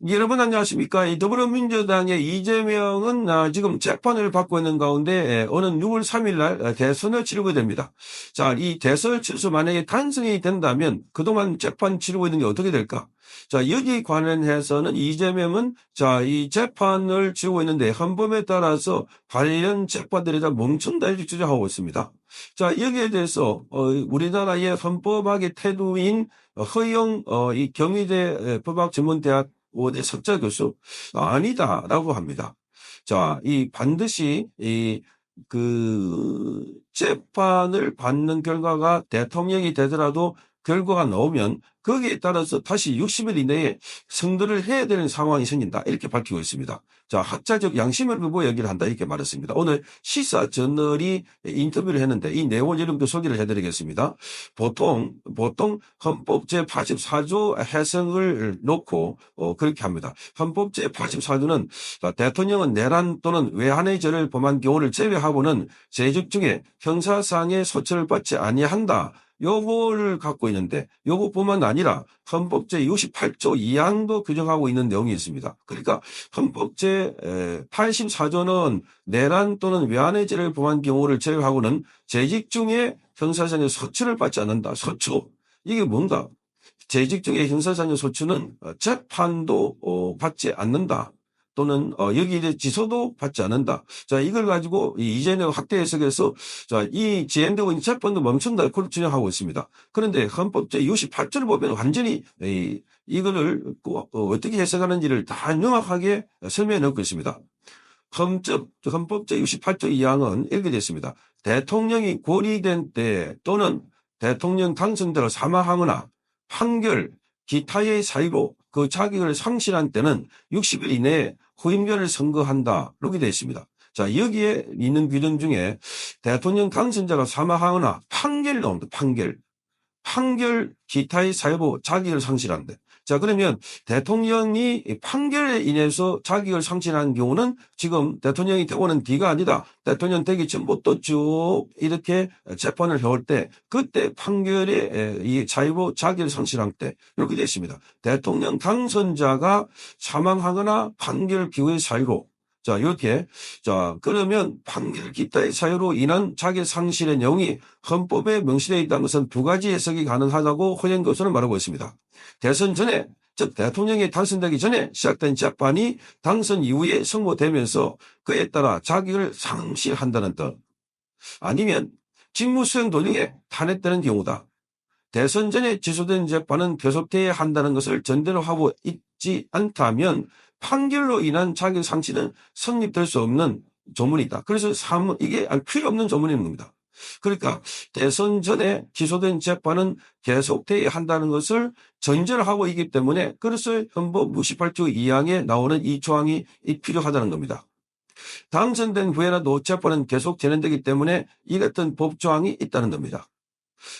여러분 안녕하십니까? 이 더불어민주당의 이재명은 지금 재판을 받고 있는 가운데 오는 6월 3일 날 대선을 치르게 됩니다. 자, 이 대선을 치러서 만약에 탄생이 된다면 그동안 재판 치르고 있는 게 어떻게 될까? 자, 여기 관련해서는 이재명은 자, 이 재판을 치르고 있는데 헌법에 따라서 관련 재판들에 대한 멈춘다 이렇게 주장하고 있습니다. 자, 여기에 대해서 우리나라의 헌법학의 태도인 허영 이 경희대 법학전문대학 오대 석자 교수 아니다라고 합니다. 자, 이 반드시 재판을 받는 결과가 대통령이 되더라도 결과가 나오면 거기에 따라서 다시 60일 이내에 선거를 해야 되는 상황이 생긴다. 이렇게 밝히고 있습니다. 자, 학자적 양심을 두고 얘기를 한다. 이렇게 말했습니다. 오늘 시사 저널이 인터뷰를 했는데 이 내용을 여러분도 소개를 해드리겠습니다. 보통 헌법 제84조 해석을 놓고 그렇게 합니다. 헌법 제84조는 대통령은 내란 또는 외환의 죄를 범한 경우를 제외하고는 재직 중에 형사상의 소처를 받지 아니한다. 요거를 갖고 있는데 요것뿐만 아니라 헌법 제68조 2항도 규정하고 있는 내용이 있습니다. 그러니까 헌법 제84조는 내란 또는 외환의 죄를 범한 경우를 제외하고는 재직 중에 형사상의 소처를 받지 않는다. 소처. 이게 뭔가? 재직 중에 형사상의 소처는 재판도 받지 않는다. 또는 여기에 기소도 받지 않는다. 자, 이걸 가지고 이재명 확대 해석에서 자, 이 진행되고 있는 재판도 멈춘다. 그렇게 주장하고 있습니다. 그런데 헌법 제68조를 보면 완전히 이거를 어떻게 해석하는지를 다 명확하게 설명해 놓고 있습니다. 헌법 제68조 2항은 이렇게 되어 있습니다. 대통령이 고리된 때 또는 대통령 당선자가 사망하거나 판결, 기타의 사유로 그 자격을 상실한 때는 60일 이내에 후임자를 선거한다. 이렇게 되어 있습니다. 자, 여기에 있는 규정 중에 대통령 당선자가 사망하거나 판결이 나옵니다. 판결 기타의 사유로 자격을 상실한대. 자, 그러면 대통령이 판결에 인해서 자격을 상실한 경우는 지금 대통령이 되고는 뒤가 아니다. 대통령 되기 전부터 쭉 이렇게 재판을 해올 때 그때 판결의 이 사유로 자격을 상실한 때 이렇게 되어 있습니다. 대통령 당선자가 사망하거나 판결 기호의 사유로 자, 이렇게. 자, 그러면 판결 기타의 사유로 인한 자격 상실의 내용이 헌법에 명시되어 있다는 것은 두 가지 해석이 가능하다고 허영 교수는 말하고 있습니다. 대선 전에, 즉 대통령이 당선되기 전에 시작된 재판이 당선 이후에 선고되면서 그에 따라 자격을 상실한다는 뜻. 아니면 직무수행 도중에 탄핵되는 경우다. 대선 전에 취소된 재판은 계속돼야 한다는 것을 전제로 하고 있지 않다면 판결로 인한 자격 상실은 성립될 수 없는 조문이다. 그래서 이게 필요 없는 조문인 겁니다. 그러니까 대선 전에 기소된 재판은 계속돼야 한다는 것을 전제로 하고 있기 때문에 그래서 헌법 68조 2항에 나오는 이 조항이 필요하다는 겁니다. 당선된 후에라도 재판은 계속 진행되기 때문에 이 같은 법조항이 있다는 겁니다.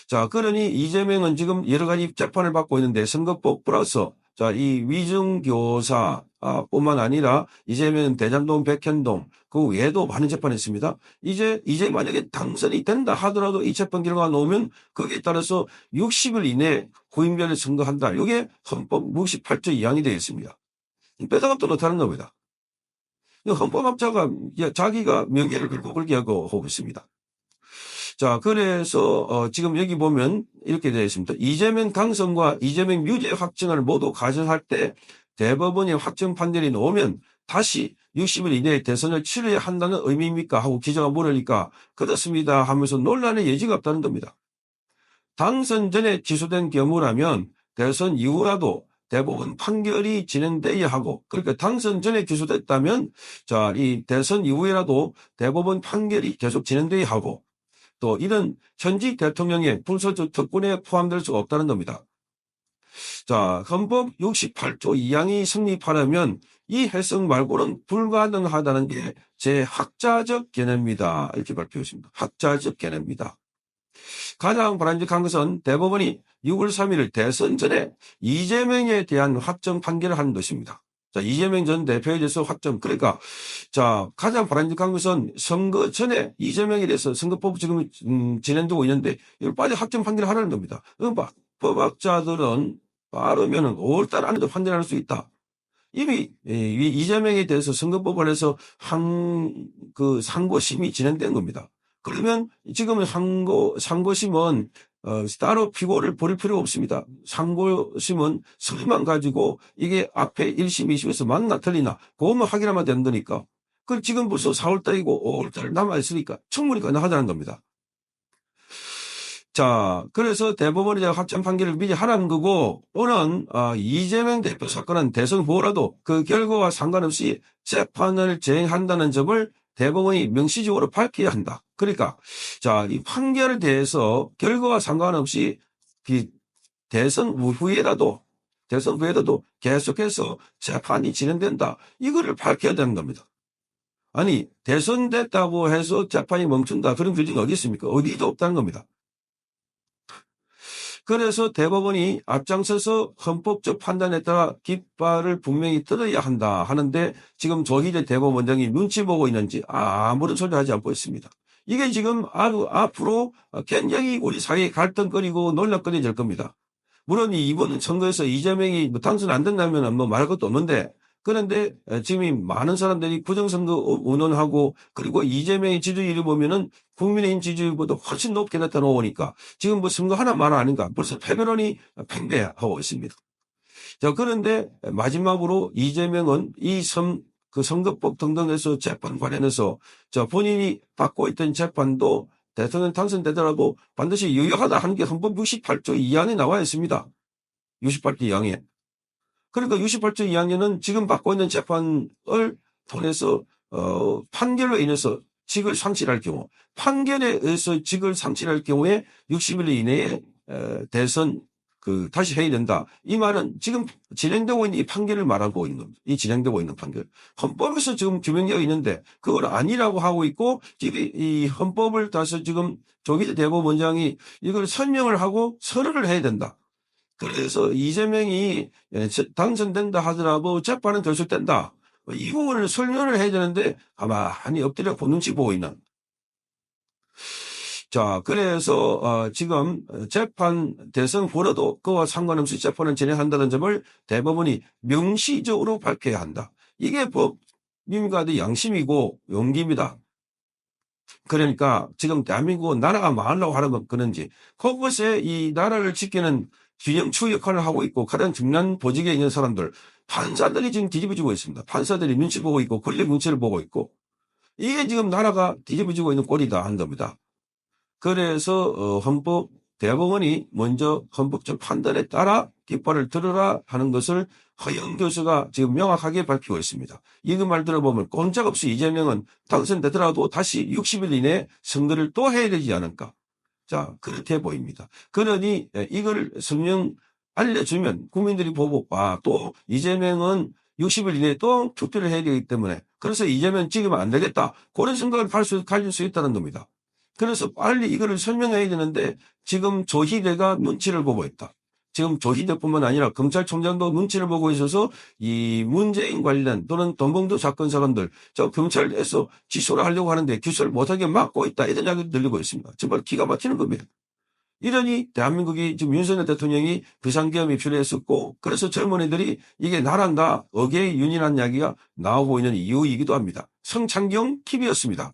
자, 그러니 이재명은 지금 여러 가지 재판을 받고 있는데 선거법 플러스 자, 이 위증교사 뿐만 아니라 이재명 대장동 백현동 그 외에도 많은 재판이 있습니다. 이제 만약에 당선이 된다 하더라도 이 재판 결과가 나오면 거기에 따라서 60일 이내에 후임자를 선거한다. 이게 헌법 68조 2항이 되어 있습니다. 빼다가 또 못하는 겁니다. 헌법학자가 자기가 명예를 걸고 그렇게 하고 있습니다. 자, 그래서 지금 여기 보면 이렇게 되어 있습니다. 이재명 당선과 이재명 유죄 확정을 모두 가정할 때 대법원의 확정 판결이 나오면 다시 60일 이내에 대선을 치러야 한다는 의미입니까? 하고 기자가 물으니까 그렇습니다 하면서 논란의 여지가 없다는 겁니다. 당선 전에 기소된 경우라면 대선 이후라도 대법원 판결이 진행돼야 하고 그러니까 당선 전에 기소됐다면 자, 이 대선 이후에라도 대법원 판결이 계속 진행돼야 하고 또 이런 현직 대통령의 불소적 특권에 포함될 수가 없다는 겁니다. 자, 헌법 68조 2항이 성립하려면 이 해석 말고는 불가능하다는 게 제 학자적 견해입니다. 이렇게 발표했습니다. 학자적 견해입니다. 가장 바람직한 것은 대법원이 6월 3일 대선 전에 이재명에 대한 확정 판결을 하는 것입니다. 자, 이재명 전 대표에 대해서 확정. 그러니까, 자, 가장 바람직한 것은 선거 전에 이재명에 대해서 선거법 지금 진행되고 있는데, 이걸 빨리 확정 판결을 하라는 겁니다. 법학자들은 빠르면 5월달 안에도 판결할 수 있다. 이미 이 이재명에 대해서 선거법원에서 상고심이 진행된 겁니다. 그러면 지금은 상고심은 따로 피고를 벌일 필요가 없습니다. 상고심은 서류만 가지고 이게 앞에 1심, 2심에서 맞나 틀리나 그것만 확인하면 되는 거니까. 그 지금 벌써 4월달이고 5월달 남아있으니까 충분히 가능하다는 겁니다. 자, 그래서 대법원이 확정 판결을 미리 하라는 거고, 오는 이재명 대표 사건은 대선 후보라도 그 결과와 상관없이 재판을 진행한다는 점을 대법원이 명시적으로 밝혀야 한다. 그러니까 자, 이 판결에 대해서 결과와 상관없이 대선 후에라도 계속해서 재판이 진행된다. 이거를 밝혀야 되는 겁니다. 아니, 대선됐다고 해서 재판이 멈춘다. 그런 규정이 어디 있습니까? 어디도 없다는 겁니다. 그래서 대법원이 앞장서서 헌법적 판단에 따라 깃발을 분명히 들어야 한다 하는데 지금 조희대 대법원장이 눈치 보고 있는지 아무런 소리 하지 않고 있습니다. 이게 지금 앞으로 굉장히 우리 사회에 갈등거리고 논란거리 될 겁니다. 물론 이번 선거에서 이재명이 당선 안 된다면 말할 것도 없는데 그런데 지금 많은 사람들이 부정선거 운운하고 그리고 이재명의 지지율을 보면은 국민의힘 지지율보다 훨씬 높게 나타나오니까 지금 선거 하나 말 아닌가 벌써 패배론이 팽배하고 있습니다. 자, 그런데 마지막으로 이재명은 그 선거법 등등에서 재판 관련해서 본인이 받고 있던 재판도 대통령 당선되더라도 반드시 유효하다 하는 게 헌법 68조 2항에 나와 있습니다. 68조 2항에. 그러니까 68조 2항에는 지금 받고 있는 재판을 통해서 판결로 인해서 직을 상실할 경우, 판결에 의해서 직을 상실할 경우에 60일 이내에 대선 다시 해야 된다. 이 말은 지금 진행되고 있는 이 판결을 말하고 있는 겁니다. 이 진행되고 있는 판결. 헌법에서 지금 규명되어 있는데 그걸 아니라고 하고 있고 이 헌법을 따서 지금 조기대 대법원장이 이걸 설명을 하고 설을 해야 된다. 그래서 이재명이 당선된다 하더라도 재판은 결속된다. 이 부분을 설명을 해야 되는데 가만히 엎드려 보는지 보고 있는. 자, 그래서 지금 재판 대선 후라도 그와 상관없이 재판을 진행한다는 점을 대법원이 명시적으로 밝혀야 한다. 이게 법임과 양심이고 용기입니다. 그러니까 지금 대한민국은 나라가 망하려고 하는 건 그런지 그것에 이 나라를 지키는 균형추 역할을 하고 있고 가장 중요한 보직에 있는 사람들 판사들이 지금 뒤집어지고 있습니다. 판사들이 눈치 보고 있고 권력 눈치를 보고 있고 이게 지금 나라가 뒤집어지고 있는 꼴이다 하는 겁니다. 그래서 대법원이 먼저 헌법적 판단에 따라 깃발을 들어라 하는 것을 허영 교수가 지금 명확하게 밝히고 있습니다. 이거 말 들어보면 꼼짝없이 이재명은 당선되더라도 다시 60일 이내에 선거를 또 해야 되지 않을까. 자, 그렇게 보입니다. 그러니 이걸 설명 알려주면 국민들이 보고 또 이재명은 60일 이내에 또 투표를 해야 되기 때문에 그래서 이재명 찍으면 안 되겠다. 그런 생각을 가질 수 있다는 겁니다. 그래서 빨리 이거를 설명해야 되는데 지금 조희대가 눈치를 보고 있다. 지금 조희대뿐만 아니라 검찰총장도 눈치를 보고 있어서 이 문재인 관련 또는 돈봉투 사건 사람들 경찰에서 기소를 하려고 하는데 기소를 못하게 막고 있다. 이런 이야기도 들리고 있습니다. 정말 기가 막히는 겁니다. 이러니 대한민국이 지금 윤석열 대통령이 비상계엄이 필요했었고 그래서 젊은이들이 이게 나란다 어게인윤이라는 이야기가 나오고 있는 이유이기도 합니다. 성창경 TV였습니다.